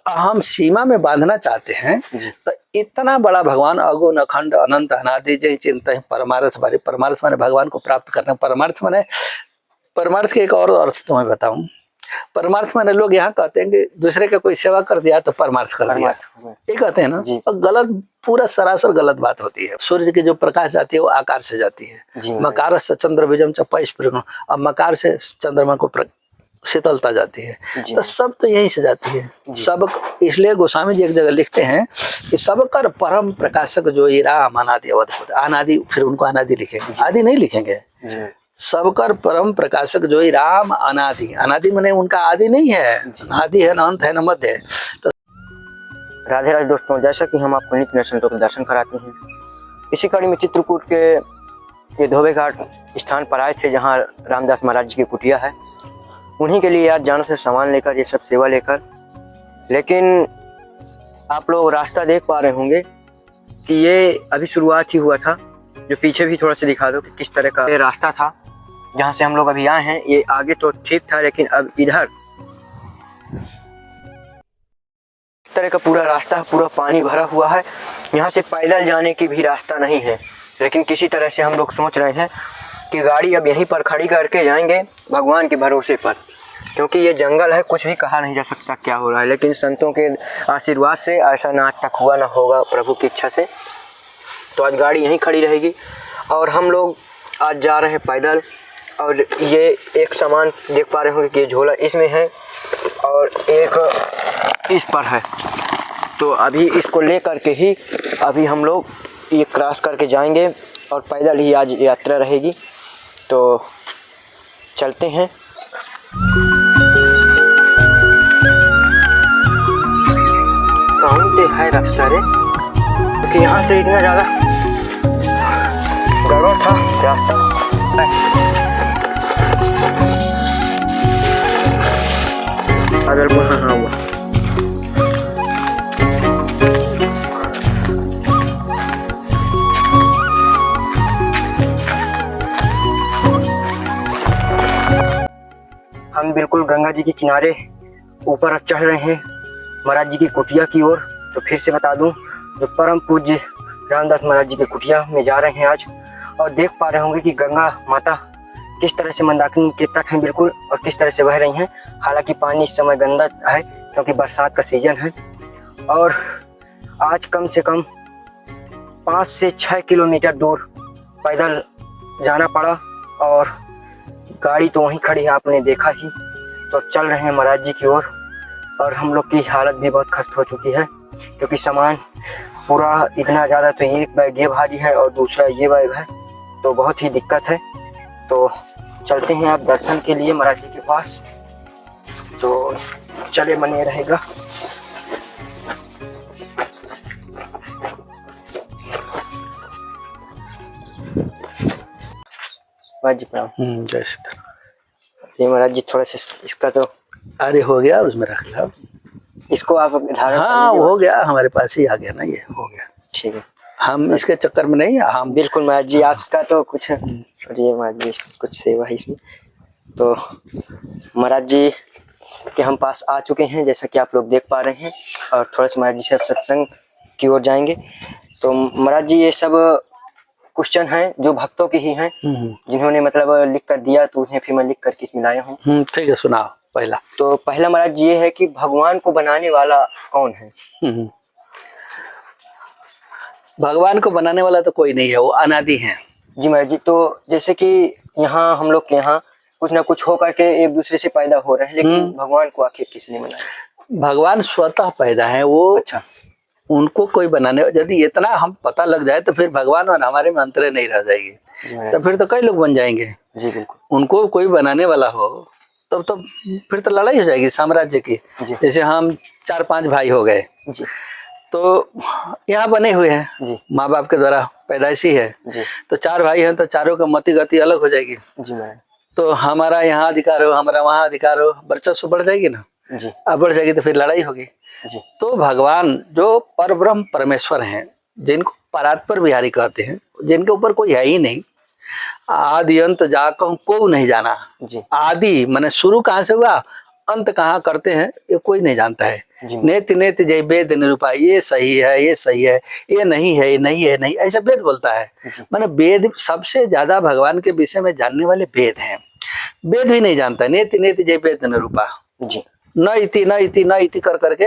हम सीमा में बांधना चाहते हैं तो इतना बड़ा भगवान अगुण अखंड अनंत अनादि जय चिंता है परमार्थ वाले। परमार्थ माने भगवान को प्राप्त करना। परमार्थ के एक और अर्थ तुम्हें बताऊं। परमार्थ माने लोग यहाँ कहते हैं कि दूसरे का कोई सेवा कर दिया तो परमार्थ कर दिया, ये कहते हैं ना। और गलत, पूरा सरासर गलत बात होती है। सूर्य की जो प्रकाश जाती है वो आकार से जाती है। मकार से चंद्र बीजम चपाइश प्रेम, अब मकार से चंद्रमा को शीतलता जाती है। तो सब तो यहीं से जाती है सब। इसलिए गोस्वामी जी एक जगह लिखते हैं कि सब कर परम प्रकाशक जो ये राम अनादि अवधूत। अनादि, फिर उनको अनादि लिखेंगे, आदि नहीं लिखेंगे। सबकर परम प्रकाशक जो ही राम अनादि। अनादि माने उनका आदि नहीं है, आदि है न अंत है न मध्य है। तो राधे राधे दोस्तों, जैसा कि हम आपको नित्य संतों के दर्शन कराते हैं, इसी कड़ी में चित्रकूट के ये धोबे घाट स्थान पर आए थे जहाँ रामदास महाराज जी की कुटिया है। उन्हीं के लिए आज जानो से सामान लेकर, ये सब सेवा लेकर। लेकिन आप लोग रास्ता देख पा रहे होंगे कि ये अभी शुरुआत ही हुआ था। जो पीछे भी थोड़ा सा दिखा दो कि किस तरह का ये रास्ता था जहाँ से हम लोग अभी आए हैं। ये आगे तो ठीक था, लेकिन अब इधर इस तरह का पूरा रास्ता, पूरा पानी भरा हुआ है। यहाँ से पैदल जाने की भी रास्ता नहीं है। लेकिन किसी तरह से हम लोग सोच रहे हैं कि गाड़ी अब यहीं पर खड़ी करके जाएंगे भगवान के भरोसे पर, क्योंकि ये जंगल है, कुछ भी कहा नहीं जा सकता क्या हो रहा है। लेकिन संतों के आशीर्वाद से ऐसा ना आज तक हुआ ना होगा, प्रभु की इच्छा से। तो आज गाड़ी यहीं खड़ी रहेगी और हम लोग आज जा रहे हैं पैदल। और ये एक सामान देख पा रहे होंगे कि ये झोला इसमें है और एक इस पर है। तो अभी इसको ले करके ही अभी हम लोग ये क्रॉस करके जाएंगे और पैदल ही आज यात्रा रहेगी। तो चलते हैं। कौन से है रास्ता रे, क्योंकि यहाँ से इतना ज़्यादा गड़बड़ था रास्ता। अगर हाँ हुआ हम बिल्कुल गंगा जी के किनारे ऊपर अब चढ़ रहे हैं महाराज जी की कुटिया की ओर। तो फिर से बता दूं, जो परम पूज्य रामदास महाराज जी के कुटिया में जा रहे हैं आज। और देख पा रहे होंगे कि गंगा माता किस तरह से मंदाकिनी के तट हैं बिल्कुल, और किस तरह से बह रही हैं। हालांकि पानी इस समय गंदा है क्योंकि बरसात का सीजन है। और आज कम से कम 5 से 6 किलोमीटर दूर पैदल जाना पड़ा और गाड़ी तो वहीं खड़ी है, आपने देखा ही। तो चल रहे हैं महाराज जी की ओर। और हम लोग की हालत भी बहुत खस्त हो चुकी है क्योंकि सामान पूरा इतना ज़्यादा, तो एक बैग ये भारी है और दूसरा ये बैग है, तो बहुत ही दिक्कत है। तो चलते हैं आप दर्शन के लिए महाराज जी के पास। तो चले बने रहेगा। महाराज जी प्रणाम। जय सीताराम। ये महाराज जी थोड़ा सा इसका तो अरे हो गया, उसमें रख लो इसको आप धारण। हाँ हो गया, हमारे पास ही आ गया ना, ये हो गया। ठीक है, हम इसके चक्कर में नहीं, हम बिल्कुल महाराज जी आपका तो कुछ। और ये महाराज जी कुछ सेवा है इसमें। तो महाराज जी के हम पास आ चुके हैं जैसा कि आप लोग देख पा रहे हैं। और थोड़ा सा महाराज जी से सत्संग की ओर जाएंगे। तो महाराज जी ये सब क्वेश्चन हैं जो भक्तों के ही हैं, जिन्होंने मतलब लिख कर दिया, तो उन्हें फिर मैं लिख कर किस मिलाया हूँ। ठीक है, सुनाओ। पहला तो पहला महाराज जी ये है कि भगवान को बनाने वाला कौन है? भगवान को बनाने वाला तो कोई नहीं है, वो अनादि है। जी महाराज जी, तो जैसे कि यहाँ हम लोग के यहाँ कुछ ना कुछ हो करके एक दूसरे से पैदा हो रहे हैं, लेकिन भगवान को आखिर किसने बनाया? भगवान स्वतः पैदा है वो। अच्छा, उनको कोई बनाने, यदि इतना हम पता लग जाए तो फिर भगवान और हमारे में अंतर नहीं रह जाएगी। तो फिर तो कई लोग बन जाएंगे। जी बिल्कुल। उनको कोई बनाने वाला हो तब तो फिर तो लड़ाई हो जाएगी साम्राज्य की। जैसे हम 4-5 भाई हो गए जी, तो यहाँ बने हुए हैं, माँ बाप के द्वारा पैदाइशी है जी। तो 4 भाई हैं, तो चारों का मति गति अलग हो जाएगी जी महाराज। तो हमारा यहाँ अधिकार हो, हमारा वहाँ अधिकार हो, वर्चस्व बढ़ जाएगी ना जी। अब बढ़ जाएगी तो फिर लड़ाई होगी जी। तो भगवान जो परब्रह्म परमेश्वर हैं, जिनको परात्पर बिहारी कहते हैं, जिनके ऊपर कोई है ही नहीं, आदि अंत जाको को नहीं जाना। जी। आदि माने शुरू कहाँ से हुआ, अंत कहाँ करते हैं ये कोई नहीं जानता है। जी। नेति नेति जय वेद निरूपा, ये सही है, ये सही है, ये नहीं है, ये नहीं है, नहीं, ऐसा वेद बोलता है। जी। माने वेद सबसे ज्यादा भगवान के विषय में जानने वाले वेद हैं। वेद भी नहीं जानता है। नेति नेति जय वेद निरूपा, जी। न इति न इति न इति कर करके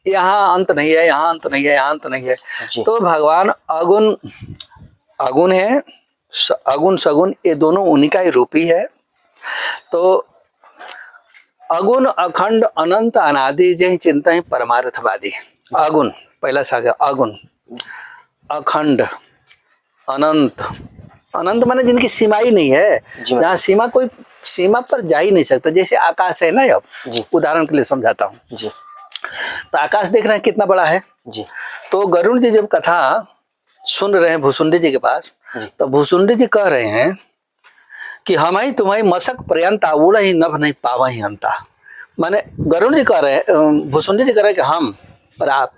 यहाँ अंत नहीं है, यहाँ अंत नहीं है, यहाँ अंत नहीं है। जी। तो भगवान अगुण, अगुण है, अगुण सगुण ये दोनों उन्हीं का ही रूप ही है। तो अगुण अखंड अनंत अनादि जय चिंता ही परमार्थवादी। अगुण पहला सागर, अगुण, अखंड, अनंत, अनंत माने जिनकी सीमा ही नहीं है, जहाँ सीमा कोई सीमा पर जा ही नहीं सकता। जैसे आकाश है ना, अब उदाहरण के लिए समझाता हूँ जी। तो आकाश देख रहे हैं कितना बड़ा है जी। तो गरुड़ जी जब कथा सुन रहे हैं भूसुंडी जी के पास, तो भूसुंडी जी कह रहे हैं कि हम ही तुम्हारी मशक पर्यंत उड़ ही नभ नहीं पावा ही अंता। माने गरुड़ जी कह रहे हैं, भूसुंडी जी कह रहे हैं कि हम और आप,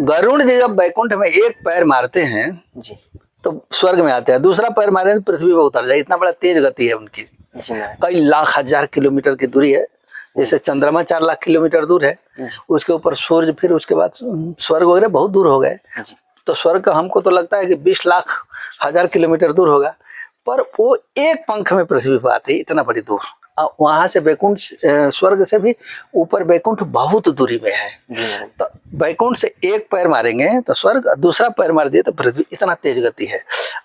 गरुड़ जी जब बैकुंठ में एक पैर मारते हैं जी। तो स्वर्ग में आते हैं, दूसरा पैर मारे तो पृथ्वी पर उतर जाए। इतना बड़ा तेज गति है उनकी, कई लाख हजार किलोमीटर की दूरी है। जैसे चंद्रमा 4 लाख किलोमीटर दूर है, उसके ऊपर सूर्य, फिर उसके बाद स्वर्ग वगैरह बहुत दूर हो गए। तो स्वर्ग हमको तो लगता है कि 20 लाख हजार किलोमीटर दूर होगा, पर वो एक पंख में पृथ्वी पर आते, इतना बड़ी दूर। वहां से बैकुंठ, स्वर्ग से भी ऊपर बैकुंठ बहुत दूरी में है। तो बैकुंठ से एक पैर मारेंगे तो स्वर्ग, दूसरा पैर मार दिए तो पृथ्वी, इतना तेज गति है।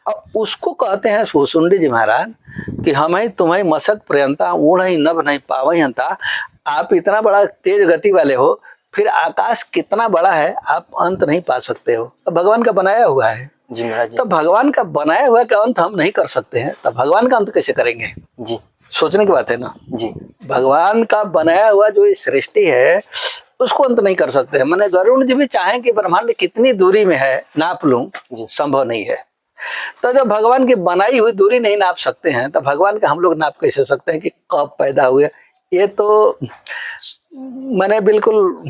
अब उसको कहते हैं भूसुंडी जी महाराज कि हम ही तुम्हें मशक पर्यंता ऊढ़ ही नभ नहीं पावई हंता। आप इतना बड़ा तेज गति वाले हो, फिर आकाश कितना बड़ा है आप अंत नहीं पा सकते हो। तो भगवान का बनाया हुआ है जी महाराज। तो भगवान का बनाया हुआ का अंत हम नहीं कर सकते हैं, तो भगवान का अंत कैसे करेंगे? जी। सोचने की बात है ना जी। भगवान का बनाया हुआ जो ये सृष्टि है उसको अंत नहीं कर सकते हैं। मैंने गरुड़ जी भी चाहें कि ब्रह्मांड कितनी दूरी में है नाप लूं, संभव नहीं है। तो जब भगवान की बनाई हुई दूरी नहीं नाप सकते हैं तो भगवान का हम लोग नाप कैसे सकते हैं कि कब पैदा हुए? ये तो मैंने बिल्कुल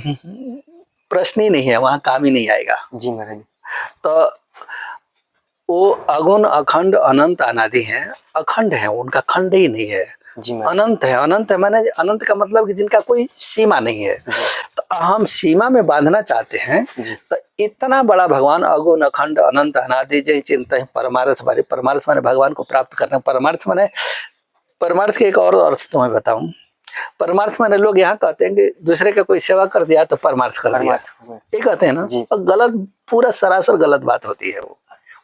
प्रश्न ही नहीं है, वहां काम ही नहीं आएगा। जी महाराज। तो वो अगुण अखंड अनंत अनादि है, अखंड है, उनका खंड ही नहीं है। अनंत है, अनंत है माने अनंत का मतलब कि जिनका कोई सीमा नहीं है। तो हम सीमा में बांधना चाहते हैं तो इतना बड़ा भगवान अगुण अखंड अनंत अनादि जय चिंता है परमार्थ वाले। परमार्थ माने भगवान को प्राप्त करना। परमार्थ माने, परमार्थ के एक और अर्थ तुम्हें बताऊं। परमार्थ माने लोग यहाँ कहते हैं कि दूसरे का कोई सेवा कर दिया तो परमार्थ कर दिया, ये कहते हैं ना, और गलत, पूरा सरासर गलत बात होती है।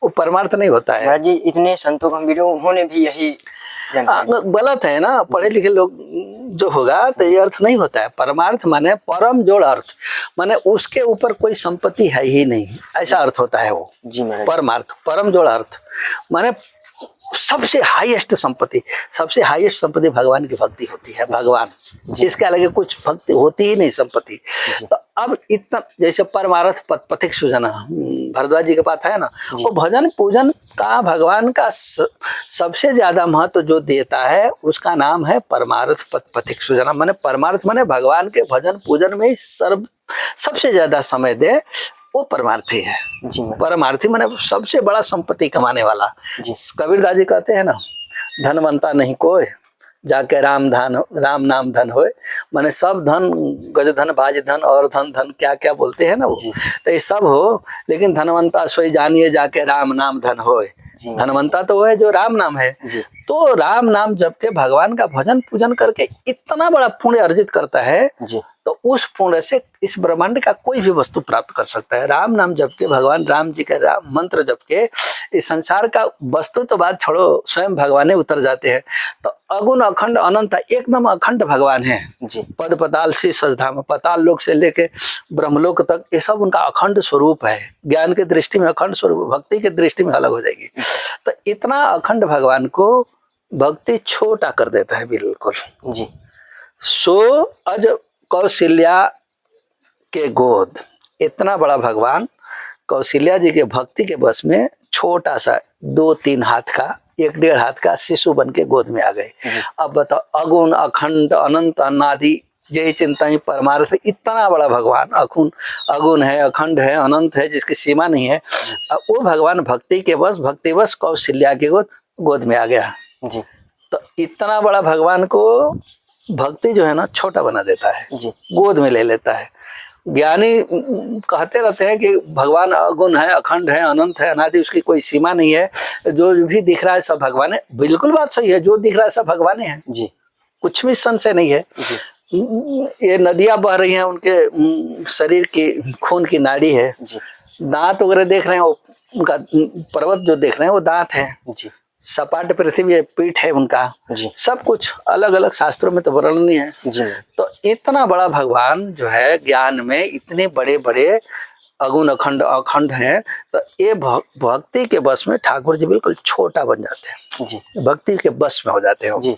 वो परमार्थ नहीं होता है जी। इतने संतों गंभीरों उन्होंने भी यही गलत है ना। पढ़े लिखे लोग जो होगा तो ये अर्थ नहीं होता है। परमार्थ माने परम जोड़ अर्थ, माने उसके ऊपर कोई संपत्ति है ही नहीं, ऐसा अर्थ होता है वो। जी परमार्थ, परम जोड़ अर्थ माने सबसे हाईएस्ट संपत्ति, सबसे हाईएस्ट संपत्ति भगवान की भक्ति होती है। भगवान, इसके अलग कुछ भक्ति होती ही नहीं संपत्ति। तो अब इतना, जैसे परमार्थ पथिक सुजना भरद्वाज जी के पास है ना, वो भजन पूजन का भगवान का सबसे ज्यादा महत्व जो देता है उसका नाम है परमार्थ पथिक सुजना। माने परमार्थ माने भगवान के भजन पूजन में ही सबसे ज्यादा समय दे, वो परमार्थी है। परमार्थी माने सबसे बड़ा संपत्ति कमाने वाला। कबीरदास जी कहते हैं ना, धनवंता नहीं कोई जाके राम नाम धन होए। माने सब धन, गज धन, बाज धन और धन क्या क्या बोलते हैं ना वो, तो ये सब हो, लेकिन धनवंता सोई जानिए जाके राम नाम धन होए। धनवंता तो वो है जो राम नाम है। तो राम नाम जप के भगवान का भजन पूजन करके इतना बड़ा पुण्य अर्जित करता है, तो उस पुण्य से इस ब्रह्मांड का कोई भी वस्तु प्राप्त कर सकता है। राम नाम जप के, भगवान राम जी का राम मंत्र जप के इस संसार का वस्तु तो बात छोड़ो, स्वयं भगवान उतर जाते हैं। तो अगुण अखंड अनंत एकदम अखंड भगवान है। पद पताल से सजधाम, पताल लोक से लेके ब्रह्मलोक तक, ये सब उनका अखंड स्वरूप है। ज्ञान के दृष्टि में अखंड स्वरूप, भक्ति के दृष्टि में अलग हो जाएगी। तो इतना अखंड भगवान को भक्ति छोटा कर देता है बिल्कुल। सो अज कौशल्या के गोद, इतना बड़ा भगवान कौशल्या जी के भक्ति के बस में छोटा सा 2-3 हाथ का, 1-1.5 हाथ का शिशु बन के गोद में आ गए। अब बताओ, अगुण अखंड अनंत अनादि जय चिंता ही परमार्थ, इतना बड़ा भगवान अगुण है, अखंड है, अनंत है, जिसकी सीमा नहीं है। वो भगवान भक्ति के बस, भक्तिवश कौशल्या के गोद में आ गया। तो इतना बड़ा भगवान को भक्ति जो है ना छोटा बना देता है, जी गोद में ले लेता है। ज्ञानी कहते रहते हैं कि भगवान अगुण है, अखंड है, अनंत है, अनादि, उसकी कोई सीमा नहीं है, जो भी दिख रहा है सब भगवान है। बिल्कुल बात सही है, जो दिख रहा है सब भगवान है जी कुछ भी संशय नहीं है। जी ये नदियां बह रही हैं, उनके शरीर की खून की नाड़ी है। जी दांत वगैरह देख रहे हैं, उनका पर्वत जो देख रहे हैं वो दांत है। जी सपाट पृथ्वी है, पीठ है उनका। जी सब कुछ अलग अलग शास्त्रों में तो वर्णनीय है। जी तो इतना बड़ा भगवान जो है, ज्ञान में इतने बड़े बड़े अगुण अखंड अखंड हैं, तो ये भक्ति के बस में ठाकुर जी बिल्कुल छोटा बन जाते हैं, जी भक्ति के बस में हो जाते हैं। जी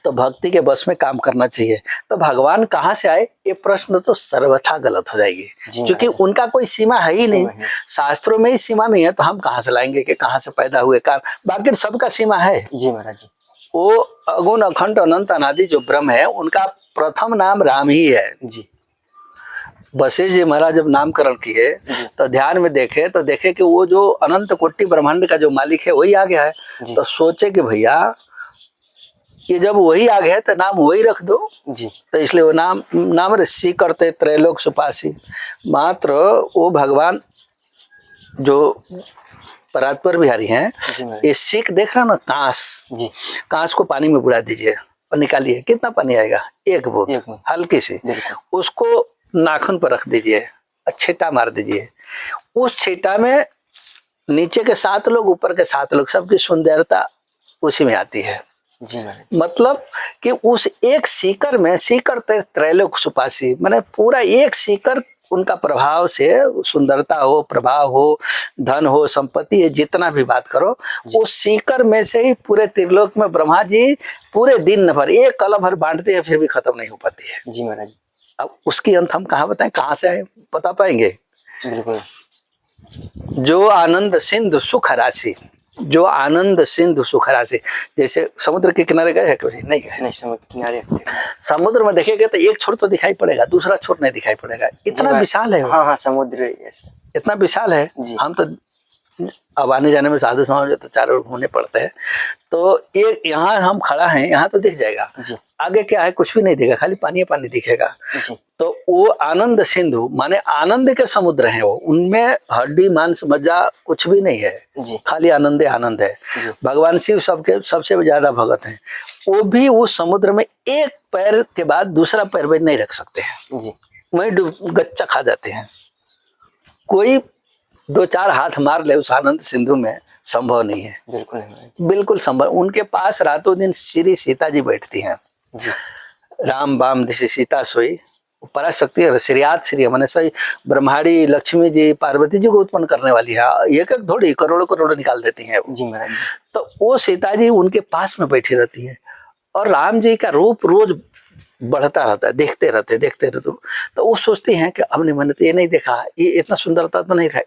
तो भक्ति के बस में काम करना चाहिए। तो भगवान कहाँ से आए, ये प्रश्न तो सर्वथा गलत हो जाएगी, जी क्योंकि उनका कोई सीमा है ही नहीं। सीमा है। शास्त्रों में ही सीमा नहीं है, तो हम कहाँ से लाएंगे कि कहाँ से पैदा हुए का। बाकी सबका सीमा है। जी महाराज जी वो अगुण अखंड अनंत अनादि जो ब्रह्म है, उनका प्रथम नाम राम ही है। जी वशिष्ठ जी महाराज जब नामकरण किए तो ध्यान में देखे तो देखे कि वो जो अनंत कोटि ब्रह्मांड का जो मालिक है वही आ गया है। जी। तो सोचे कि भैया ये जब वही आ गया तो नाम वही रख दो। जी तो इसलिए वो नाम ऋषि करते त्रैलोक सुपासी। मात्र वो भगवान जो परात्पर बिहारी हैं, जी महाराज ये सीख देख रहा ना, कांस जी कांस को पानी में बुड़ा दीजिए और निकालिए, कितना पानी आएगा, एक बूंद, एक बूंद। हल्की सी। बिल्कुल उसको नाखून पर रख दीजिए और छींटा मार दीजिए। उस छींटा में नीचे के 7 लोग, ऊपर के 7 लोग, सबकी सुंदरता उसी में आती है। जी महाराज मतलब कि उस एक सीकर में, सीकर त्रैलोक सुपासी, माने पूरा एक सीकर उनका प्रभाव से सुंदरता हो, प्रभाव हो, धन हो, संपत्ति है, जितना भी बात करो, उस सीकर में से ही पूरे त्रिलोक में ब्रह्मा जी पूरे दिन भर एक कलम भर बांटते हैं, फिर भी खत्म नहीं हो पाती है। जी महाराज अब उसकी अंत हम कहाँ बताएं, कहाँ से आए, बता पाएंगे? बिल्कुल जो आनंद सिंधु सुख राशि, जो आनंद सिंधु सुख राशि, जैसे समुद्र के किनारे गए हैं कभी? नहीं गए। नहीं, समुद्र किनारे समुद्र में देखेंगे तो एक छोर तो दिखाई पड़ेगा, दूसरा छोर नहीं दिखाई पड़ेगा, इतना विशाल है वो। हाँ हाँ समुद्र ऐसे इतना विशाल है। जी। हम तो अब आने जाने में साधु समाज तो चारों ओर घूमने पड़ते हैं। तो ये यहाँ हम खड़ा हैं, यहाँ तो दिख जाएगा, जी आगे क्या है कुछ भी नहीं दिखेगा, खाली पानी पानी दिखेगा। जी तो वो आनंद सिंधु माने आनंद के समुद्र हैं वो, उनमें हड्डी मांस मज्जा कुछ भी नहीं है, जी खाली आनंद आनंद है। जी। भगवान शिव सबके सबसे ज्यादा भगत हैं, वो भी उस समुद्र में एक पैर के बाद दूसरा पैर भी नहीं रख सकते हैं, जी वहीं गच्चा खा जाते हैं। कोई 2-4 हाथ मार ले उस आनंद सिंधु में, संभव नहीं है, बिल्कुल नहीं। बिल्कुल संभव। उनके पास रातों दिन श्री सीता जी बैठती हैं। जी राम बाम दिशि सीता सोई, पराशक्ति है, श्रीयात श्री मैंने सही ब्रह्माड़ी लक्ष्मी जी पार्वती जी को उत्पन्न करने वाली है, एक एक थोड़ी करोड़ों करोड़ों निकाल देती हैं। जी महाराज तो वो सीता जी उनके पास में बैठी रहती है और राम जी का रूप रोज बढ़ता रहता है, देखते रहते तो वो सोचती हैं कि हमने मैंने तो ये नहीं देखा, ये इतना सुंदरता तो नहीं था।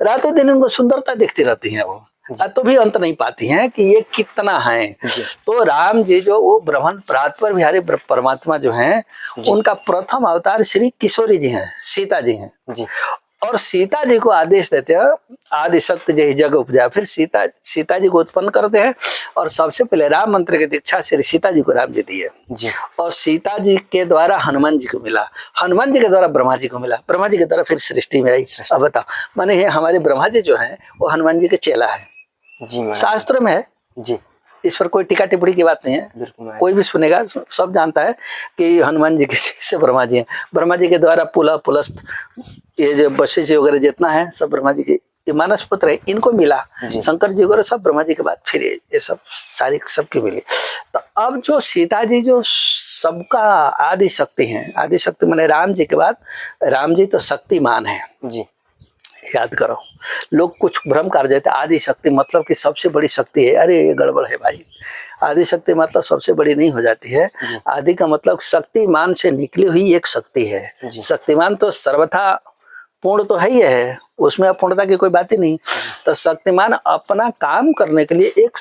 रातों दिन उनको सुंदरता दिखती रहती है वो, तो भी अंत नहीं पाती हैं कि ये कितना है। तो राम जी जो वो ब्रह्मन परात्पर बिहारी परमात्मा जो हैं, उनका प्रथम अवतार श्री किशोरी जी हैं, सीता जी हैं। जी और सीता जी को आदेश देते हैं, आदि शक्ति जय जग उपजा। फिर सीता जी को उत्पन्न करते हैं और सबसे पहले राम मंत्र की दीक्षा श्री सीता जी को राम जी दी है। जी और सीता जी के द्वारा हनुमान जी को मिला, हनुमान जी के द्वारा ब्रह्मा जी को मिला, ब्रह्मा जी के द्वारा फिर सृष्टि में आई। अब बताओ, माने ये हमारे ब्रह्मा जी जो हैं वो हनुमान जी के चेला है, जी महाराज शास्त्र में है, जी इस पर कोई टीका टिप्पणी की बात नहीं है। बिल्कुल कोई भी सुनेगा सब जानता है कि हनुमान जी के से ब्रह्मा जी हैं। ब्रह्मा जी के द्वारा पुला पुलस्त, ये जो वशिष्ठ वगैरह जितना है सब ब्रह्मा जी के, ये मानस पुत्र है, इनको मिला। शंकर जी वगैरह सब ब्रह्मा जी के बाद फिर ये सब सारी सबकी मिली। तो अब जो सीता जी जो सबका आदि शक्ति हैं, आदि शक्ति माने राम जी के बाद राम जी तो शक्तिमान है। जी याद करो, लोग कुछ भ्रम कर देते, आदि शक्ति मतलब कि सबसे बड़ी शक्ति है। अरे ये गड़बड़ है भाई, आदि शक्ति मतलब सबसे बड़ी नहीं हो जाती है। आदि का मतलब शक्तिमान से निकली हुई एक शक्ति है। शक्तिमान तो सर्वथा पूर्ण तो है ही है, उसमें अपूर्णता की कोई बात ही नहीं। तो शक्तिमान अपना काम करने के लिए एक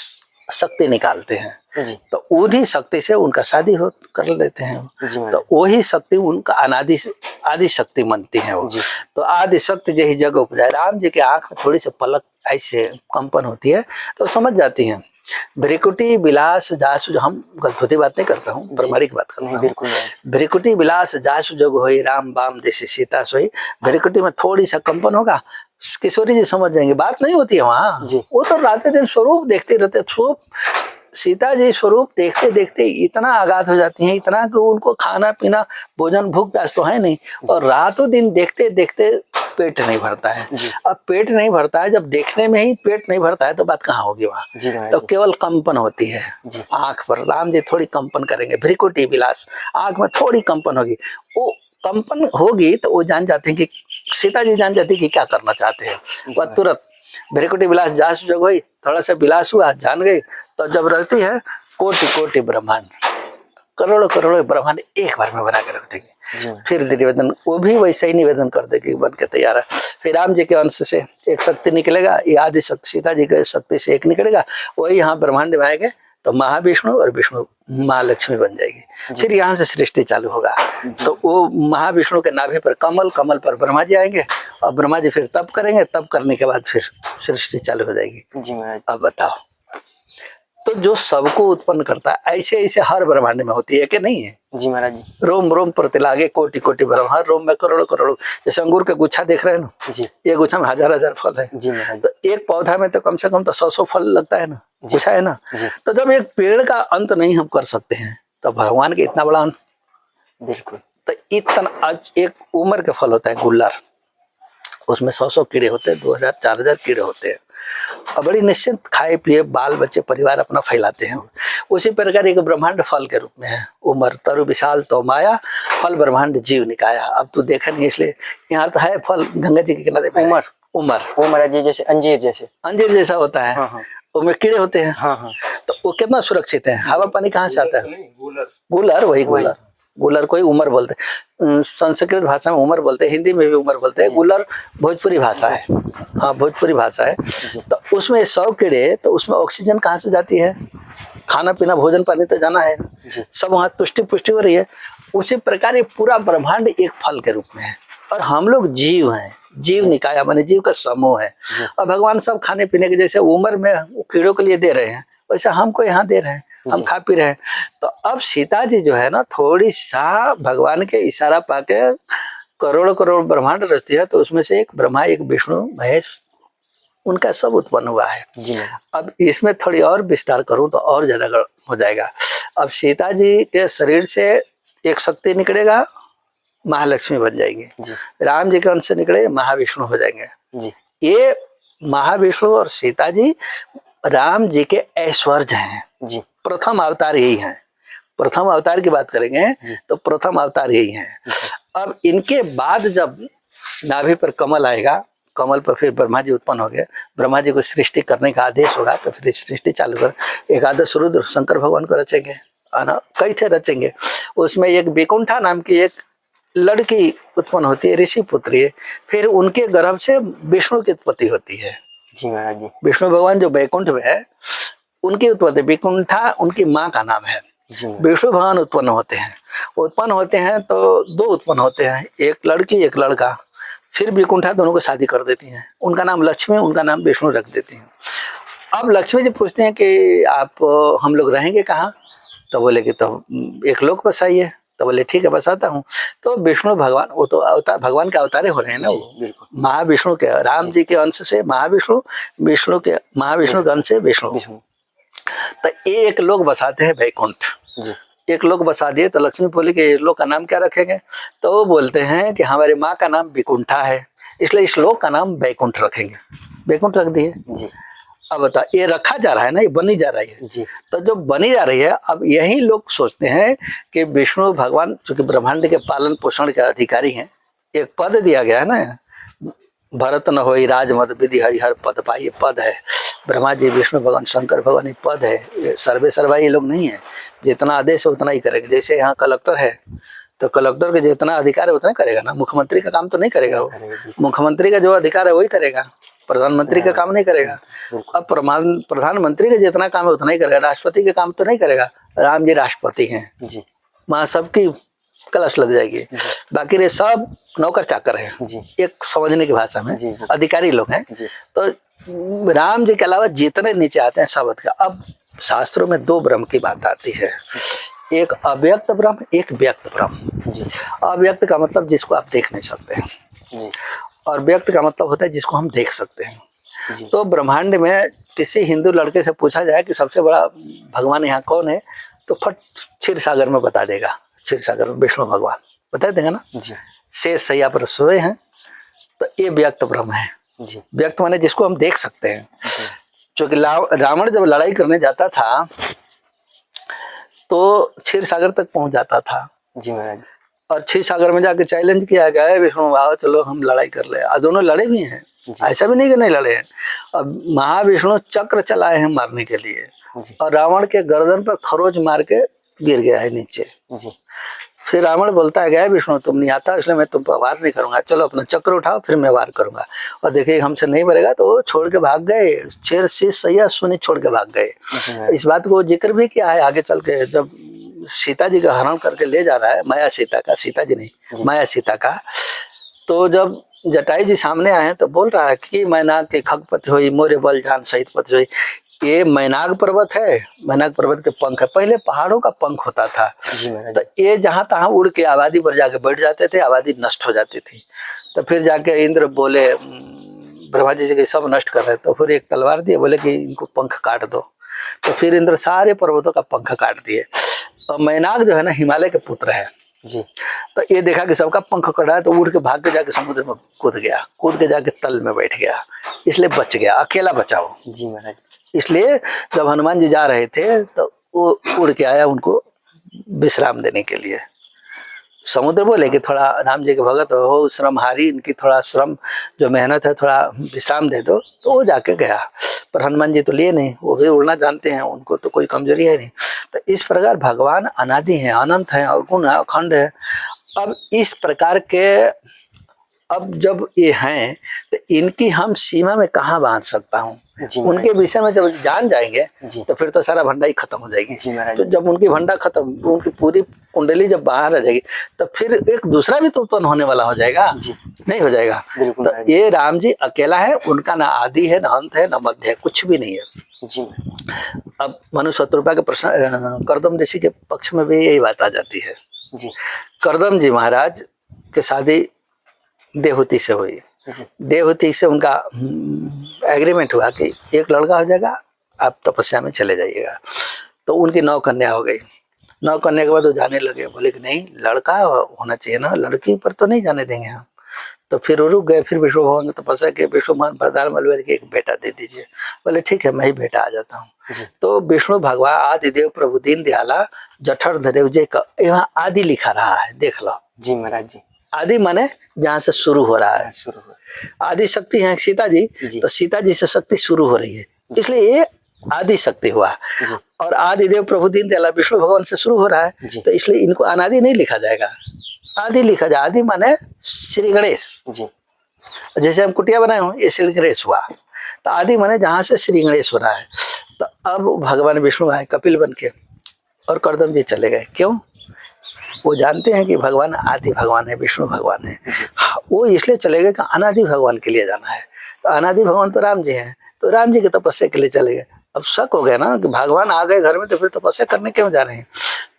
शक्ति निकालते हैं, तो उन्हीं शक्ति से उनका शादी हो कर लेते हैं। तो वही शक्ति उनका अनादि आदि शक्ति मानती है वो। तो आदि शक्ति जही जग उपजाए। राम जी के आंख में थोड़ी सी पलक ऐसे कंपन होती है तो समझ जाती हैं भ्रिकुटी विलास जासु, हम गलती बात नहीं करता हूँ, प्रमाणिक बात करता नहीं हूँ। बिल्कुल नहीं। भ्रिकुटी विलास जासु जोग होई, राम बाम देसी सीता सोई। भ्रिकुटी में थोड़ी सा कंपन होगा, किशोरी जी समझ जाएंगे, बात नहीं होती है वहाँ। जी। वो तो रात दिन स्वरूप देखते रहते, स्वरूप सीता जी स्वरूप देखते देखते इतना आगाध हो जाती हैं, इतना कि उनको खाना पीना भोजन भूख प्यास तो है नहीं, और रातों दिन देखते देखते पेट नहीं भरता है। अब पेट नहीं भरता है, जब देखने में ही पेट नहीं भरता है तो बात कहाँ होगी जी वहाँ। महाराज तो जी। केवल कंपन होती है जी। आंख पर, राम जी थोड़ी कंपन करेंगे, भ्रिकुटी विलास, आंख में थोड़ी कंपन होगी। वो कंपन होगी तो वो जान जाते हैं कि सीता जी जान जाती है कि क्या करना चाहते हैं। वह तुरंत भ्रिकुटी विलास जास जग हुई, थोड़ा सा विलास हुआ, जान गई। तो जब रहती है कोटि कोटि ब्रह्मांड, करोड़ों करोड़ों ब्रह्मांड एक बार में बना के रख देगी। फिर निवेदन, वो भी वैसे ही निवेदन कर देगी, बन के तैयार है। फिर राम जी के अंश से एक शक्ति निकलेगा, ये आदि शक्ति सीता जी के शक्ति से एक निकलेगा, वही यहाँ ब्रह्मांड में आएंगे तो महाविष्णु, और विष्णु महालक्ष्मी बन जाएगी। फिर यहाँ से सृष्टि चालू होगा। तो वो महाविष्णु के नाभि पर कमल, कमल पर ब्रह्मा जी आएंगे, और ब्रह्मा जी फिर तप करेंगे, तप करने के बाद फिर सृष्टि चालू हो जाएगी। जी महाराज। अब बताओ, तो जो सबको उत्पन्न करता है, ऐसे ऐसे हर ब्रह्मांड में होती है कि नहीं है? जी महाराज जी। रोम रोम प्रतिलागे कोटि कोटि ब्रह्म, हर रोम में करोड़ों करोड़ों, जैसे अंगूर का गुच्छा देख रहे हैं ना, जी। ये गुच्छा में हजार हजार फल है। जी महाराज। तो एक पौधा में तो कम से कम तो 100 फल लगता है ना, गुच्छा है ना। जी। तो जब एक पेड़ का अंत नहीं हम कर सकते हैं, तो भगवान के इतना बड़ा अंत। बिल्कुल। तो इतना, आज एक उम्र के फल होता है गुल्लर, उसमें 100 कीड़े होते हैं, 2000 4000 कीड़े होते हैं, और बड़ी निश्चिंत खाए पिए बाल बच्चे परिवार अपना फैलाते हैं। उसी प्रकार एक ब्रह्मांड फल के रूप में है। उमर तरु विशाल तो माया, फल ब्रह्मांड जीव निकाया। अब तू देखा नहीं, इसलिए यहाँ तो है फल, गंगा जी के किनारे पे उमर, उमर वो महाराज जी जैसे अंजीर जैसे, अंजीर जैसा होता है। हाँ हाँ। उसमें कीड़े होते हैं। हाँ हाँ। तो वो कितना सुरक्षित है, हवा पानी कहाँ से आता है? गुलर, वही गुलर, गुलर को ही उमर बोलते हैं। संस्कृत भाषा में उमर बोलते हैं, हिंदी में भी उमर बोलते हैं। गुलर भोजपुरी भाषा है, हाँ भोजपुरी भाषा है। तो उसमें 100 कीड़े, तो उसमें ऑक्सीजन कहाँ से जाती है? खाना पीना भोजन पानी तो जाना है, सब वहाँ तुष्टि पुष्टि हो रही है। उसी प्रकार ये पूरा ब्रह्मांड एक फल के रूप में है, और हम लोग जीव हैं, जीव निकाया माने जीव का समूह है। और भगवान सब खाने पीने के, जैसे उमर में कीड़ों के लिए दे रहे हैं, वैसे हमको यहाँ दे रहे हैं, हम खा पी रहे हैं। तो अब सीता जी जो है ना, थोड़ी सा भगवान के इशारा पाके करोड़ों करोड़ ब्रह्मांड रचती है, तो उसमें से एक ब्रह्मा, एक विष्णु, महेश, उनका सब उत्पन्न हुआ है। अब इसमें थोड़ी और विस्तार करूं तो और ज्यादा हो जाएगा। अब सीता जी के शरीर से एक शक्ति निकलेगा, महालक्ष्मी बन जाएंगे। राम जी के अंश से निकले, महाविष्णु हो जाएंगे। ये महाविष्णु और सीता जी राम जी के ऐश्वर्य हैं जी। प्रथम अवतार यही है। प्रथम अवतार की बात करेंगे तो प्रथम अवतार यही है। अब इनके बाद जब नाभि पर कमल आएगा, कमल पर फिर ब्रह्मा जी उत्पन्न हो गए, ब्रह्मा जी को सृष्टि करने का आदेश होगा, तो फिर सृष्टि चालू कर एकादश रुद्र शंकर भगवान को रचेंगे, आना कई ठे रचेंगे। उसमें एक विकुंठा नाम की एक लड़की उत्पन्न होती है, ऋषि पुत्री है। फिर उनके गर्भ से विष्णु की उत्पत्ति होती है। जी महाराज जी। विष्णु भगवान जो बैकुंठ में है, उनकी उत्पत्ति, विकुंठा उनकी माँ का नाम है। विष्णु भगवान उत्पन्न होते हैं तो 2 उत्पन्न होते हैं, एक लड़की एक लड़का। फिर विकुंठा दोनों को शादी कर देती हैं, उनका नाम लक्ष्मी, उनका नाम विष्णु रख देती हैं। अब लक्ष्मी जी पूछते हैं कि आप हम लोग रहेंगे कहाँ? तो बोले कि तो एक लोक बसाइए। तो बोले ठीक है बसाता हूँ। तो विष्णु भगवान, वो तो अवतार, भगवान के अवतारे हो रहे हैं ना, वो महाविष्णु के, राम जी के अंश से महाविष्णु, विष्णु के महाविष्णु के अंश से विष्णु। तो एक लोग बसाते हैं वैकुंठ, एक लोग बसा दिए। तो लक्ष्मी बोली कि इस लोग का नाम क्या रखेंगे? तो वो बोलते हैं कि हमारी माँ का नाम विकुंठा है, इसलिए इस लोक का नाम वैकुंठ रखेंगे। वैकुंठ रख दिए जी। अब बता, ये रखा जा रहा है ना, ये बनी जा रही है जी। तो जो बनी जा रही है, अब यही लोग सोचते हैं कि विष्णु भगवान चूंकि ब्रह्मांड के पालन पोषण के अधिकारी हैं, एक पद दिया गया है ना, भरत न होई राजमत विधि हरिहर पद पाई, ये पद है। ब्रह्मा जी, विष्णु भगवान, शंकर भगवान, ये पद है। ये सर्वे सर्वा ये लोग नहीं है, जितना आदेश है उतना ही करेंगे। जैसे यहाँ कलेक्टर है, तो कलेक्टर के जितना अधिकार है उतना करेगा ना, मुख्यमंत्री का काम तो नहीं करेगा वो। मुख्यमंत्री का जो अधिकार है वही करेगा, प्रधानमंत्री का काम नहीं करेगा। अब प्रधानमंत्री का जितना काम है उतना ही करेगा, राष्ट्रपति का काम तो नहीं करेगा। राम जी राष्ट्रपति हैं, माँ सबकी कलश लग जाएगी। बाकी रे सब नौकर चाकर हैं, जी एक समझने की भाषा में जी अधिकारी लोग हैं। जी तो राम जी के अलावा जितने नीचे आते हैं सब अधिकार। अब शास्त्रों में दो ब्रह्म की बात आती है, एक अव्यक्त ब्रह्म, एक व्यक्त ब्रह्म। जी अव्यक्त का मतलब जिसको आप देख नहीं सकते हैं, जी और व्यक्त का मतलब होता है जिसको हम देख सकते हैं। जी तो ब्रह्मांड में किसी हिंदू लड़के से पूछा जाए कि सबसे बड़ा भगवान यहाँ कौन है, तो फट क्षीर सागर में बता देगा। क्षीर सागर में विष्णु भगवान बता देगा ना। जी शेष सैया पर सोए हैं, तो ये व्यक्त ब्रह्म है। जी व्यक्त माने जिसको हम देख सकते हैं। क्योंकि रावण जब लड़ाई करने जाता था तो क्षीर सागर तक पहुंच जाता था, जी महाराज और क्षीर सागर में जाके चैलेंज किया गया है विष्णु आओ चलो हम लड़ाई कर ले। और दोनों लड़े भी हैं, ऐसा भी नहीं कि नहीं लड़े हैं। अब महाविष्णु चक्र चलाए हैं मारने के लिए, जी और रावण के गर्दन पर खरोच मार के गिर गया है नीचे। जी फिर रावण बोलता है गया विष्णु तुम नहीं आता इसलिए मैं तुम पर वार नहीं करूंगा, चलो अपना चक्र उठाओ फिर मैं वार करूंगा। और देखिए हमसे नहीं मरेगा, तो वो छोड़ के भाग गए। शेर शीश सैया सुनी छोड़ के भाग गए। इस बात को जिक्र भी किया है आगे चल के, जब सीता जी का हरण करके ले जा रहा है, माया सीता का, सीता जी नहीं माया सीता का। तो जब जटायु जी सामने आए तो बोल रहा है कि मैनाक के खगपति हुई मोरे बल जान सहित पति हुई। ये मैनाक पर्वत है, मैनाक पर्वत के पंख है। पहले पहाड़ों का पंख होता था, तो ये जहां तहां उड़ के आबादी पर जाके बैठ जाते थे, आबादी नष्ट हो जाती थी। तो फिर जाके इंद्र बोले ब्रह्मा जी से सब नष्ट कर रहे, तो फिर एक तलवार दिए, बोले कि इनको पंख काट दो। तो फिर इंद्र सारे पर्वतों का पंख काट दिए। और मैनाक जो है ना हिमालय के पुत्र है जी। तो ये देखा कि सबका पंख कटा है, तो उड़ के भाग के जाके समुद्र में कूद गया, कूद के जाके तल में बैठ गया, इसलिए बच गया, अकेला बचा वो। जी महाराज। इसलिए जब हनुमान जी जा रहे थे तो वो उड़ के आया उनको विश्राम देने के लिए। समुद्र बोले कि थोड़ा राम जी के भगत हो, श्रमहारी, इनकी थोड़ा श्रम जो मेहनत है थोड़ा विश्राम दे दो। तो वो जाके गया, पर हनुमान जी तो लिए नहीं, वो भी उड़ना जानते हैं, उनको तो कोई कमजोरी है नहीं। तो इस प्रकार भगवान अनादि हैं, अनंत हैं, अगुण है, अखंड है। अब इस प्रकार के अब जब ये हैं तो इनकी हम सीमा में कहाँ बांध सकता हूँ। उनके विषय में जब जान जाएंगे तो फिर तो सारा भंडा ही खत्म हो जाएगी। जी तो जब उनकी भंडा खत्म, उनकी पूरी कुंडली जब बाहर आ जाएगी तो फिर एक दूसरा भी तो उत्पन्न होने वाला हो जाएगा। जी। नहीं हो जाएगा। बिल्कुल। तो ये राम जी अकेला है, उनका ना आदि है, ना अंत है, ना मध्य है, कुछ भी नहीं है। जी। अब मनु शत्रुपा के प्रश्न करदम ऋषि के पक्ष में भी यही बात आ जाती है। जी। करदम जी महाराज के शादी देवहूति से हुई। देवहूति से उनका एग्रीमेंट हुआ कि एक लड़का हो जाएगा, आप तपस्या में चले जाइएगा। तो उनकी 9 कन्या हो गई। 9 कन्या के बाद वो जाने लगे, बोले कि नहीं लड़का होना चाहिए ना, लड़की पर तो नहीं जाने देंगे हम। तो फिर वो रुक गए। फिर विष्णु भगवान ने तपस्या की, विष्णु भगवान वरदान मलवेर के एक बेटा दे दीजिए। बोले ठीक है मैं ही बेटा आ जाता हूँ। तो विष्णु भगवान आदिदेव प्रभु दीन दयाला जठर धरे जय का, यहाँ आदि लिखा रहा है, देख लो। जी महाराज जी। आदि माने जहाँ से शुरू हो रहा है। शुरू हो। आदि शक्ति है सीता जी, तो सीता जी से शक्ति शुरू हो रही है, इसलिए ये आदि शक्ति हुआ। और आदिदेव प्रभु दीन दयाला विष्णु भगवान से शुरू हो रहा है, तो इसलिए इनको अनादि नहीं लिखा जाएगा, आदि लिखा जाए। आदि माने श्री गणेश जी। जैसे हम कुटिया बनाए हो, ये श्री गणेश हुआ। तो आदि माने जहाँ से श्री गणेश हो रहा है। तो अब भगवान विष्णु आए कपिल बन के, और करदम जी चले गए। क्यों? वो जानते हैं कि भगवान आदि भगवान है, विष्णु भगवान है। वो इसलिए चले गए कि अनादि भगवान के लिए जाना है। तो अनादि भगवान तो राम जी हैं, तो राम जी की तपस्या के लिए चले गए। अब शक हो गया ना कि भगवान आ गए घर में तो फिर तपस्या करने क्यों जा रहे हैं।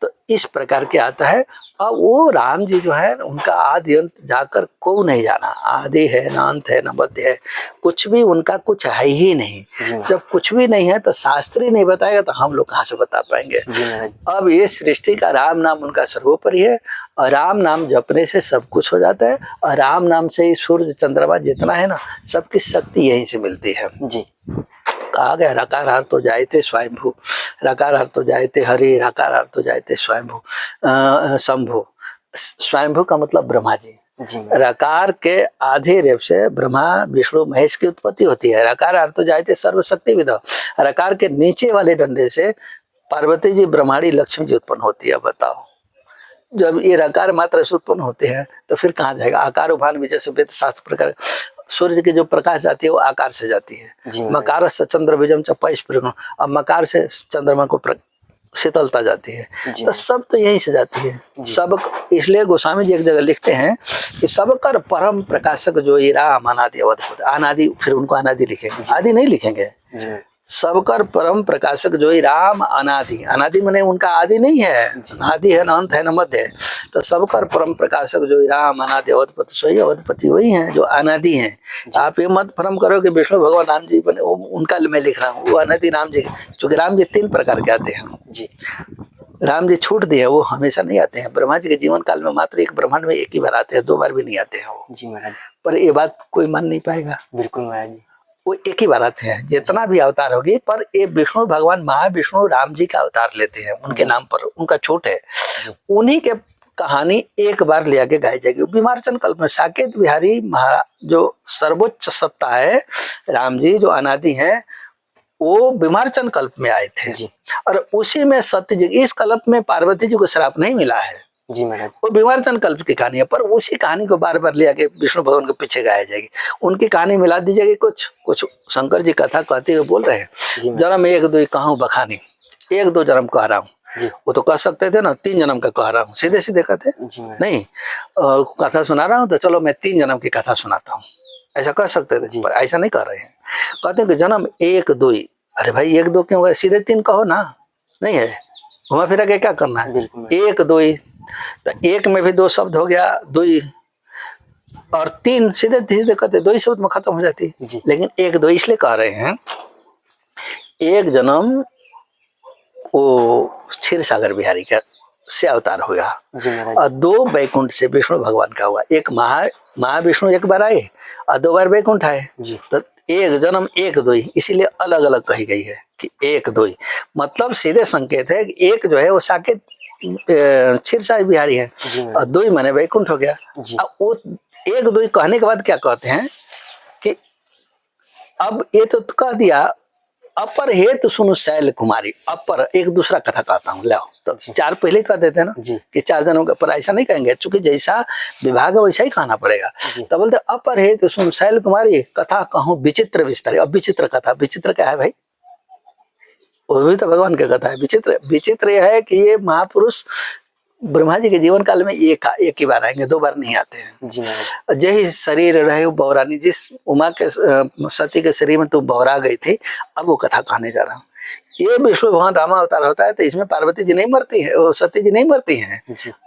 तो इस प्रकार के आता है। अब वो राम जी जो है उनका आदि अंत जाकर को नहीं जाना, आदि है ना अंत है ना मध्य है, कुछ भी उनका कुछ है ही नहीं। जब कुछ भी नहीं है तो शास्त्र ही नहीं बताएगा तो हम लोग कहाँ से बता पाएंगे। अब ये सृष्टि का राम नाम उनका सर्वोपरि है, और राम नाम जपने से सब कुछ हो जाता है। और राम नाम से ही सूर्य चंद्रमा जितना है ना, सबकी शक्ति यहीं से मिलती है जी। कहा गया रकार हार तो जायते स्वयंभू, रकार हार तो जायते हरि, रकार हार तो जायते स्वयंभू शंभु। स्वयंभू का मतलब ब्रह्मा जी। रकार के आधे रेप से ब्रह्मा विष्णु महेश की उत्पत्ति होती है। रकार हार तो जायते सर्वशक्ति विदा। रकार के नीचे वाले डंडे से पार्वती जी ब्रह्माणी लक्ष्मी जी उत्पन्न होती है। बताओ, जब ये रकार मात्र से उत्पन्न होते हैं तो फिर कहाँ जाएगा। आकार उभान विजय से वेद शास्त्र प्रकार, सूर्य की जो प्रकाश जाती है वो आकार से जाती है। मकार से चंद्र बीजम चप्पा इस प्रकार, अब मकार से चंद्रमा को शीतलता जाती है। जी। तो सब तो यहीं से जाती है जी। सब। इसलिए गोस्वामी जी एक जगह लिखते हैं कि सब कर परम प्रकाशक जो ये राम अनादि अवधूत। अनादि, फिर उनको अनादि लिखेंगे, आदि नहीं लिखेंगे। जी सबकर परम प्रकाशक जो ही राम अनादि। अनादि माने उनका आदि नहीं है, आदि है, न अंत है, न मध्य है। तो सबकर परम प्रकाशक जो ही राम अनादि अवधपति, सोई अवधपति वही हैं जो अनादि हैं। आप ये मत भ्रम करो कि विष्णु भगवान राम जी बने, उनका मैं लिख रहा हूँ, वो अनादि राम जी। क्योंकि राम जी 3 प्रकार के आते हैं जी। राम जी छूट दिए, वो हमेशा नहीं आते हैं। ब्रह्मा जी के जीवन काल में मात्र एक ब्रह्मांड में एक ही बार आते हैं, 2 बार भी नहीं आते हैं वो। जी महाराज। पर ये बात कोई मान नहीं पाएगा। बिल्कुल महाराज जी। वो एक ही बार आते हैं, जितना भी अवतार होगी। पर ये विष्णु भगवान महाविष्णु राम जी का अवतार लेते हैं उनके नाम पर, उनका छूट है। उन्हीं के कहानी एक बार ले आके गाई जाएगी। बीमार्चन कल्प में साकेत बिहारी महाराज जो सर्वोच्च सत्ता है, राम जी जो अनादि हैं, वो बीमार्चन कल्प में आए थे। और उसी में सत्य जी, इस कल्प में पार्वती जी को श्राप नहीं मिला है। जी महाराज। वो बीमार्चन कल्प की कहानी है, पर उसी कहानी को बार बार ले आके विष्णु भगवान के पीछे गाया जाएगी। उनकी कहानी मिला दी जाएगी। कुछ शंकर जी कथा कहते हुए बोल रहे हैं, जन्म 1 2 कहूँ बखानी, 1 2 जन्म कह रहा हूँ। वो तो कह सकते थे ना 3 जन्म का कह रहा हूँ, सीधे सीधे कहते नहीं। कथा सुना रहा हूँ तो चलो मैं 3 जन्म की कथा सुनाता हूँ, ऐसा कह सकते थे। पर ऐसा नहीं कह रहे हैं। कहते हैं कि जन्म 1 2। अरे भाई 1 2 क्यों गए, सीधे 3 कहो ना। नहीं है, घुमा फिरा के क्या करना है। 1 2, तो 1 में भी 2 शब्द हो गया, 2 और 3 सीधे सीधे कहते 2 ही शब्द में खत्म हो जाती। लेकिन 1 2 इसलिए कह रहे हैं, एक जन्म वो क्षीर सागर बिहारी का से अवतार हुआ और 2 बैकुंठ से विष्णु भगवान का हुआ। एक महाविष्णु एक बार आए और 2 बार बैकुंठ आए। तो एक जन्म 1 2, इसीलिए अलग अलग कही गई है कि 1 2। मतलब सीधे संकेत है कि एक जो है वो साकेत क्षीर सागर बिहारी है और 2 माने बैकुंठ हो गया। अब वो 1 2 कहने के बाद क्या कहते हैं कि अब ये तो कह दिया, अपर हेतु सुनु शैल कुमारी। अपर एक दूसरा कथा कहता हूँ, लाओ तो 4 पहले कह देते हैं ना कि 4 जनों का, पर ऐसा नहीं कहेंगे, चूंकि जैसा विभाग है वैसा ही कहना पड़ेगा। तो बोलते अपर हेतु सुनु शैल कुमारी, कथा कहूँ विचित्र विस्तार। अब विचित्र कथा, विचित्र क्या है भाई, वो भी तो भगवान की कथा है। विचित्र यह है कि ये महापुरुष ब्रह्मा जी के जीवन काल में एक ही बार आएंगे, 2 बार नहीं आते हैं। जय शरीर रहे बौरानी, जिस उमा के सती के शरीर में तू बौरा गई थी, अब वो कथा कहने जा रहा हूँ। ये विष्णु भगवान रामा अवतार होता है, तो इसमें पार्वती जी नहीं मरती है, सती जी नहीं मरती हैं।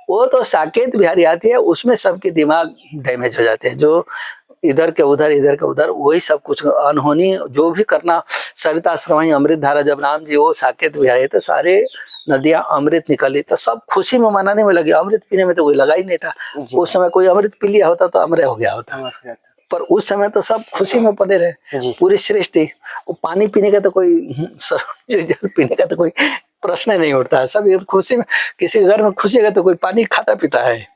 वो तो साकेत बिहारी आती है, उसमें सबके दिमाग डैमेज हो जाते हैं। जो इधर के उधर, इधर के उधर, वही सब कुछ अनहोनी जो भी करना। सरिता श्रवणी अमृत धारा, जब राम जी वो साकेत बिहारी तो सारे नदियां अमृत निकली, तो सब खुशी में मनाने में लगे। अमृत पीने में तो कोई लगा ही नहीं था। उस समय कोई अमृत पी लिया होता तो अमर हो गया होता, पर उस समय तो सब खुशी में पड़े रहे। पूरी सृष्टि, वो पानी पीने का तो कोई, जल पीने का तो कोई प्रश्न नहीं उठता है। सब खुशी में, किसी घर में खुशी है तो कोई पानी खाता पीता है,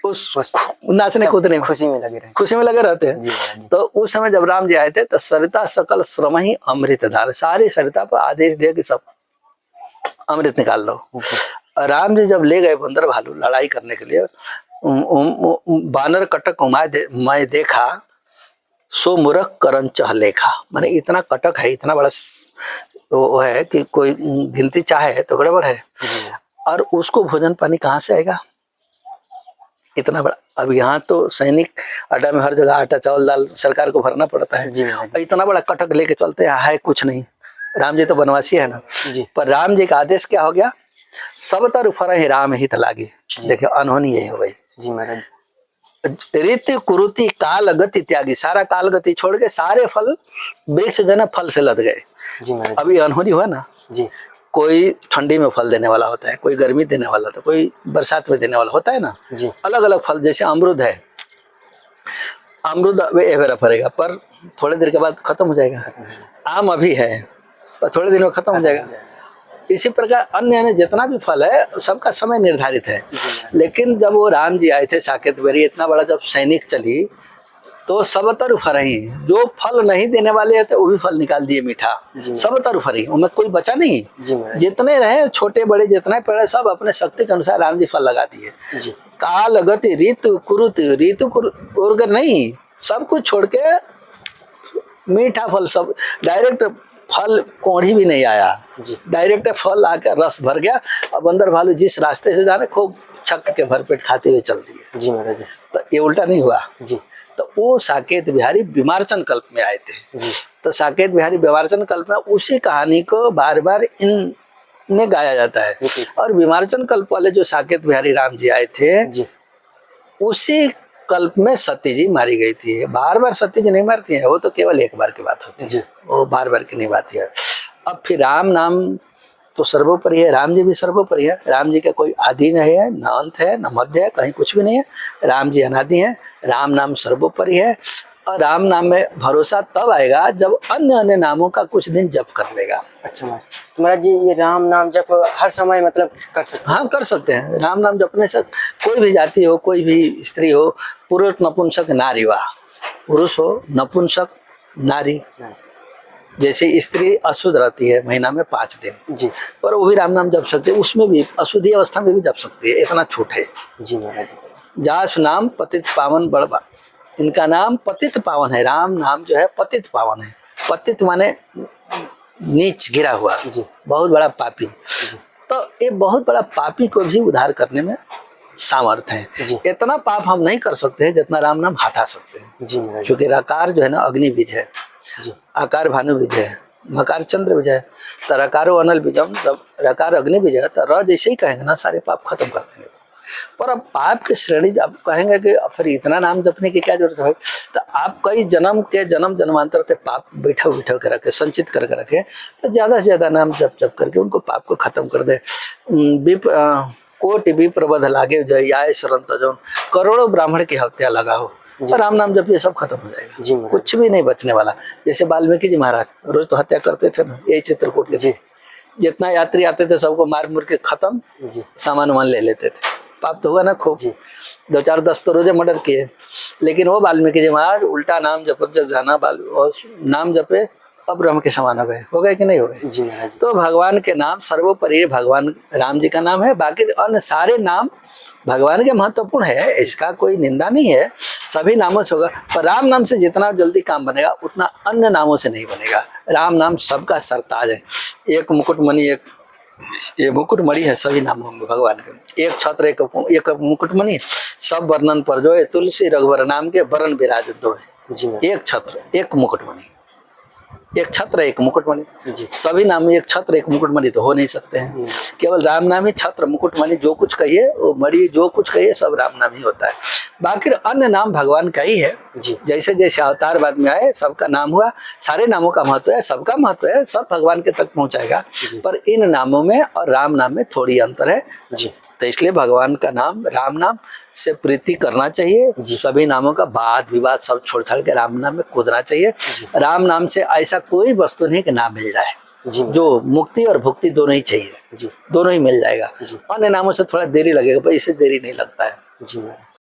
उस नाचने कूदने में खुशी में लगे रहते हैं। तो उस समय जब राम जी आए थे, तो सरिता सकल श्रम ही अमृत धार, सारी सरिता पर आदेश दिया कि सब अमृत निकाल लो। राम जी जब ले गए बंदर भालू लड़ाई करने के लिए, बानर कटक मैं देखा, सो मूर्ख करन चह लेखा। माने इतना कटक है, इतना बड़ा वो है कि कोई गिनती चाहे तो गड़बड़ है। और उसको भोजन पानी कहाँ से आएगा, इतना बड़ा। अब यहाँ तो सैनिक अड्डा में हर जगह आटा चावल दाल सरकार को भरना पड़ता है, इतना बड़ा कटक लेके चलते है कुछ नहीं। राम जी तो बनवासी है ना। पर राम जी का आदेश क्या हो गया, सब तरफ फर राम ही लागे। देखिए अनहोनी यही हो गई। जी महाराज। रीति कुरुति काल गति त्यागी, सारा काल गति छोड़ के सारे फल वृक्ष जो है फल से लद गए। अभी अनहोनी हुआ ना जी। कोई ठंडी में फल देने वाला होता है, कोई गर्मी देने वाला होता है, कोई बरसात में देने वाला होता है ना जी। अलग अलग फल, जैसे अमरूद है, अमरूद एवेरा फरेगा पर थोड़े देर के बाद खत्म हो जाएगा। आम अभी है पर थोड़े दिन में खत्म हो जाएगा। इसी प्रकार अन्य अन्य जितना भी फल है सबका समय निर्धारित है। लेकिन जब वो राम जी आए थे साकेत बिहारी, इतना बड़ा जब सैनिक चली, तो सब तरफ फरही, जो फल नहीं देने वाले थे वो भी फल निकाल दिए मीठा, सब तरफ फरही, उनमें कोई बचा नहीं। जितने रहे छोटे बड़े जितने पेड़ सब अपने शक्ति के अनुसार राम जी फल लगा दिए। काल गति ऋतु कुरुति, ऋतु नहीं, सब कुछ छोड़ के मीठा फल सब डायरेक्ट, फल कोढ़ी भी नहीं आया, जी डायरेक्ट फल आकर रस भर गया। और बंदर भालू जिस रास्ते से जा रहे खूब छक के भरपेट खाते हुए चल दिए। जी महाराज जी। तो ये उल्टा नहीं हुआ। जी तो वो साकेत बिहारी विमार्चन कल्प में आए थे। जी तो साकेत बिहारी विमार्चन कल्प में उसी कहानी को बार बार इन में गाया जाता है। जी। और विमार्चन कल्प वाले जो साकेत बिहारी राम जी आए थे, जी उसी कल्प में सती जी मारी गई थी। बार बार सती जी नहीं मारती है, वो तो केवल एक बार की बात होती जी। है, वो बार बार की नहीं बात है। अब फिर राम नाम तो सर्वोपरि है, राम जी भी सर्वोपरि है। राम जी का कोई आदि नहीं है, न अंत है, न मध्य है, कहीं कुछ भी नहीं है। राम जी अनादि है, राम नाम सर्वोपरि है। और राम नाम में भरोसा तब आएगा जब अन्य अन्य नामों का कुछ दिन जप कर लेगा। अच्छा महाराज, तो महाराज जी ये राम नाम जप हर समय मतलब कर सकते हैं? हाँ, कर सकते हैं। राम नाम जपने से कोई भी जाति हो, कोई भी स्त्री हो, पुरुष नपुंसक नारी वा, पुरुष हो नपुंसक नारी, जैसे स्त्री अशुद्ध रहती है महीना में 5 दिन, जी पर वो भी राम नाम जप सकते है, उसमें भी अशुद्धि अवस्था में भी जप सकती है, इतना छूट है। जी महाराज जी। जास नाम पतित पावन बड़बा, इनका नाम पतित पावन है। राम नाम जो है पतित पावन है। पतित माने नीच गिरा हुआ, जी बहुत बड़ा पापी। तो ये बहुत बड़ा पापी को भी उद्धार करने में सामर्थ्य है। जी। इतना पाप हम नहीं कर सकते हैं जितना राम नाम हटा सकते हैं। जी महाराज जी। क्योंकि रकार जो है ना अग्नि बीज है, जी आकार भानु बीज है, मकार चंद्र बीज है। तो रकारो अनल बीजम, जब रकार अग्नि बीज है तो र जैसे ही कहेंगे ना सारे पाप खत्म कर देंगे। पर अब पाप की श्रेणी आप कहेंगे कि फिर इतना नाम जपने की क्या जरूरत है, तो आप कई जन्म के जन्म जन्मांतर से पाप बैठा बैठा कर रखे, संचित करके रखे, तो ज्यादा से ज्यादा नाम जप जप करके उनको पाप को खत्म कर दे। कोटि विप्र वध लागे जय आय शरण तजौन, करोड़ों ब्राह्मण की हत्या लगा हो, तो राम नाम जप ये सब खत्म हो जाएगा। जी महाराज। कुछ भी नहीं बचने वाला। जैसे वाल्मीकि जी महाराज रोज तो हत्या करते थे ना, यही चित्रकूट के। जी जितना यात्री आते थे सबको मार मुर के खत्म, जी सामान वामान ले लेते थे। पाप तो हुआ ना खूब, जी 2-4-10 तो रोजे मर्डर किए। लेकिन वो वाल्मीकि जी महाराज उल्टा नाम जप जग जाना, और नाम जपे अब ब्रह्म के समान हो गए कि नहीं हो गए। जी महाराज। तो भगवान के नाम सर्वोपरि भगवान राम जी का नाम है। बाकी अन्य सारे नाम भगवान के महत्वपूर्ण है, इसका कोई निंदा नहीं है, सभी नामों से होगा। पर राम नाम से जितना जल्दी काम बनेगा उतना अन्य नामों से नहीं बनेगा। राम नाम सबका सरताज है। एक मुकुटमणि, ये मुकुटमणि है सभी नामों में भगवान के। एक छत्र एक मुकुटमणि, सब वर्णन पर जो है, तुलसी रघुवर नाम के वरण विराज दो है। जी महाराज। एक छत्र एक मुकुटमणि, एक छत्र एक मुकुटमणि। जी सभी नाम में एक छत्र एक मुकुटमणि तो हो नहीं सकते हैं। केवल राम नाम ही छत्र मुकुटमणि, जो कुछ कहिए वो मणि, जो कुछ कहिए सब राम नाम ही होता है। बाकी अन्य नाम भगवान का ही है। जी जैसे जैसे अवतार बाद में आए सबका नाम हुआ, सारे नामों का महत्व है, सबका महत्व है, सब भगवान के तक पहुंचाएगा। पर इन नामों में और राम नाम में थोड़ी अंतर है। जी तो इसलिए भगवान का नाम राम नाम से प्रीति करना चाहिए। सभी नामों का वाद विवाद सब छोड़ छाड़ के राम नाम में कूदना चाहिए। राम नाम से ऐसा कोई वस्तु नहीं कि ना मिल जाए, जी जो मुक्ति और भुक्ति दोनों ही चाहिए, जी दोनों ही मिल जाएगा। जी। अन्य नामों से थोड़ा देरी लगेगा, पर इससे देरी नहीं लगता है। जी महाराज।